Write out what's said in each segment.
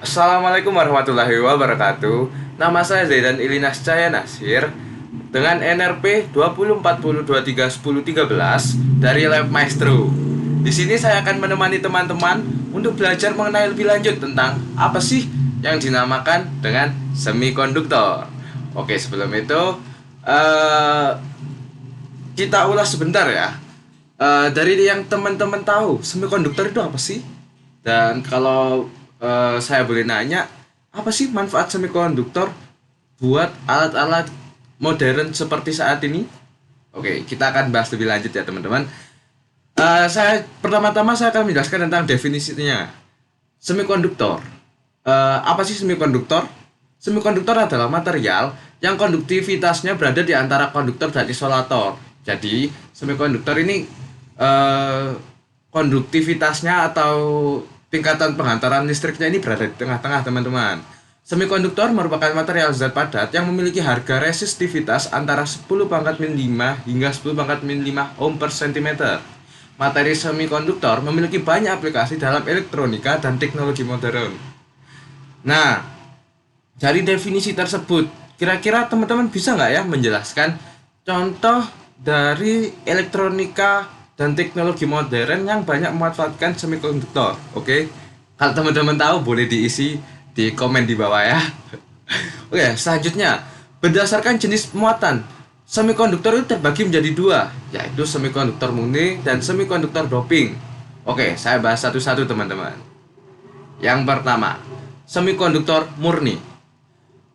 Assalamualaikum warahmatullahi wabarakatuh. Nama saya Zaidan Ilinas Caya Nasir dengan NRP 2040231013 dari Lab Maestro. Di sini saya akan menemani teman-teman untuk belajar mengenai lebih lanjut tentang apa sih yang dinamakan dengan semikonduktor. Oke, sebelum itu eh, kita ulas sebentar ya. Dari yang teman-teman tahu, semikonduktor itu apa sih? Dan kalau saya boleh nanya, apa sih manfaat semikonduktor buat alat-alat modern seperti saat ini? Oke, kita akan bahas lebih lanjut ya teman-teman. Pertama-tama saya akan menjelaskan tentang definisinya. Semikonduktor. Apa sih semikonduktor? Semikonduktor adalah material yang konduktivitasnya berada di antara konduktor dan isolator. Jadi, semikonduktor ini eh, konduktivitasnya atau tingkatan penghantaran listriknya ini berada di tengah-tengah, teman-teman. Semikonduktor merupakan material zat padat yang memiliki harga resistivitas antara 10 pangkat min 5 hingga 10 pangkat min 5 ohm per cm. Materi semikonduktor memiliki banyak aplikasi dalam elektronika dan teknologi modern. Nah, dari definisi tersebut, kira-kira teman-teman bisa nggak ya menjelaskan contoh dari elektronika dan teknologi modern yang banyak memanfaatkan semikonduktor? Oke, kalau teman-teman tahu boleh diisi di komen di bawah ya. Oke, selanjutnya berdasarkan jenis muatan, semikonduktor itu terbagi menjadi dua, yaitu semikonduktor murni dan semikonduktor doping. Oke, saya bahas satu-satu teman-teman. Yang pertama, semikonduktor murni.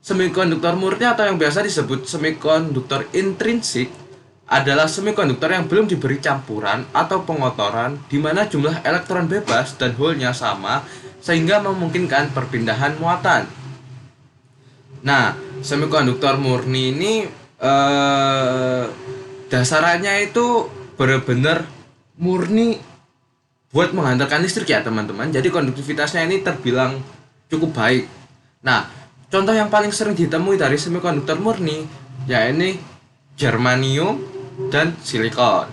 Semikonduktor murni atau yang biasa disebut semikonduktor intrinsik adalah semikonduktor yang belum diberi campuran atau pengotoran di mana jumlah elektron bebas dan hole-nya sama sehingga memungkinkan perpindahan muatan. Nah, semikonduktor murni ini dasarannya itu benar-benar murni buat menghantarkan listrik ya teman-teman. Jadi konduktivitasnya ini terbilang cukup baik. Nah, contoh yang paling sering ditemui dari semikonduktor murni yaitu germanium dan silikon.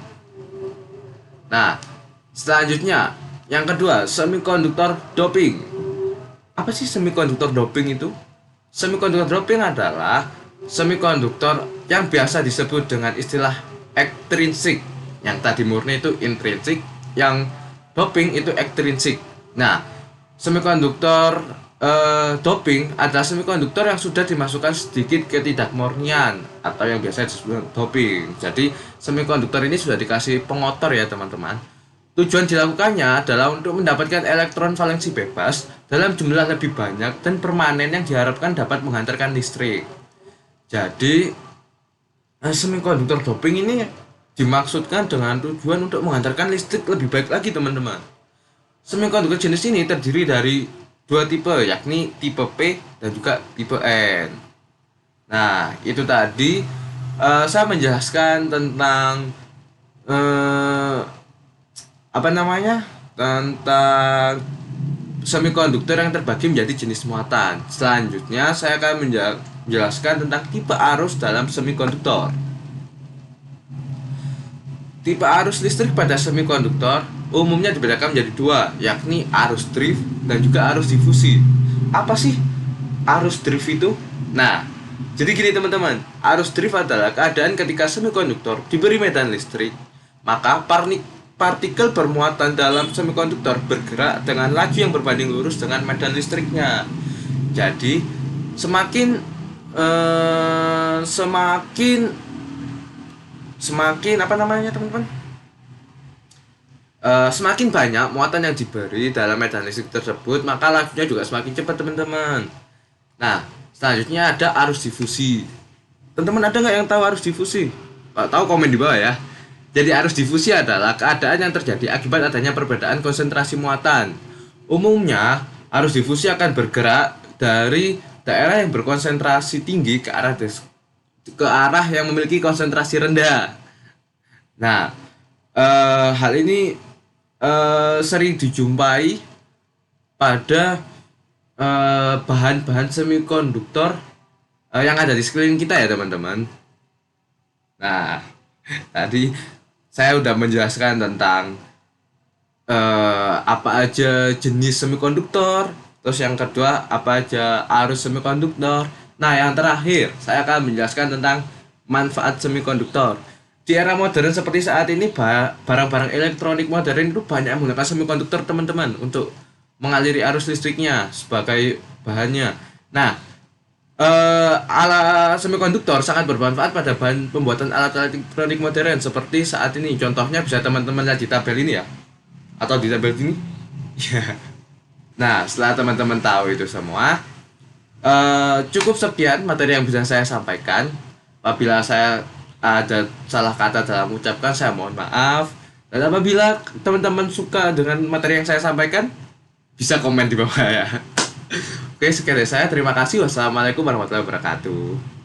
Nah, selanjutnya yang kedua, semikonduktor doping. Apa sih semikonduktor doping itu? Semikonduktor doping adalah semikonduktor yang biasa disebut dengan istilah ekstrinsik. Yang tadi murni itu intrinsik, yang doping itu ekstrinsik. Nah, semikonduktor doping adalah semikonduktor yang sudah dimasukkan sedikit ketidakmurnian atau yang biasa disebut doping. Jadi, semikonduktor ini sudah dikasih pengotor ya, teman-teman. Tujuan dilakukannya adalah untuk mendapatkan elektron valensi bebas dalam jumlah lebih banyak dan permanen yang diharapkan dapat menghantarkan listrik. Jadi, semikonduktor doping ini dimaksudkan dengan tujuan untuk menghantarkan listrik lebih baik lagi, teman-teman. Semikonduktor jenis ini terdiri dari dua tipe, yakni tipe P dan juga tipe N. Nah, itu tadi saya menjelaskan tentang eh, apa namanya, tentang semikonduktor yang terbagi menjadi jenis muatan. Selanjutnya saya akan menjelaskan tentang tipe arus dalam semikonduktor. Tipe arus listrik pada semikonduktor umumnya dibedakan menjadi dua, yakni arus drift dan juga arus difusi. Apa sih arus drift itu? Nah, jadi gini teman-teman, arus drift adalah keadaan ketika semikonduktor diberi medan listrik, maka partikel bermuatan dalam semikonduktor bergerak dengan laju yang berbanding lurus dengan medan listriknya. Jadi, semakin apa namanya teman-teman? Semakin banyak muatan yang diberi dalam medan listrik tersebut, maka lajunya juga semakin cepat, teman-teman. Nah, selanjutnya ada arus difusi. Teman-teman ada nggak yang tahu arus difusi? Kalau tahu komen di bawah ya. Jadi arus difusi adalah keadaan yang terjadi akibat adanya perbedaan konsentrasi muatan. Umumnya, arus difusi akan bergerak dari daerah yang berkonsentrasi tinggi ke arah yang memiliki konsentrasi rendah. Nah, hal ini sering dijumpai pada bahan-bahan semikonduktor yang ada di sekeliling kita ya teman-teman. Nah, tadi saya udah menjelaskan tentang apa aja jenis semikonduktor, Terus yang kedua, apa aja arus semikonduktor. Nah, yang terakhir, saya akan menjelaskan tentang manfaat semikonduktor. Di era modern seperti saat ini, barang-barang elektronik modern itu banyak menggunakan semikonduktor, teman-teman, untuk mengaliri arus listriknya sebagai bahannya. Nah, alat semikonduktor sangat bermanfaat pada bahan pembuatan alat elektronik modern seperti saat ini. Contohnya bisa teman-teman lihat di tabel ini ya, atau di tabel ini. Nah, setelah teman-teman tahu itu semua, cukup sekian materi yang bisa saya sampaikan. Apabila saya ada salah kata dalam ucapkan, saya mohon maaf. Dan apabila teman-teman suka dengan materi yang saya sampaikan, bisa komen di bawah ya. Oke, sekian dari saya. Terima kasih. Wassalamualaikum warahmatullahi wabarakatuh.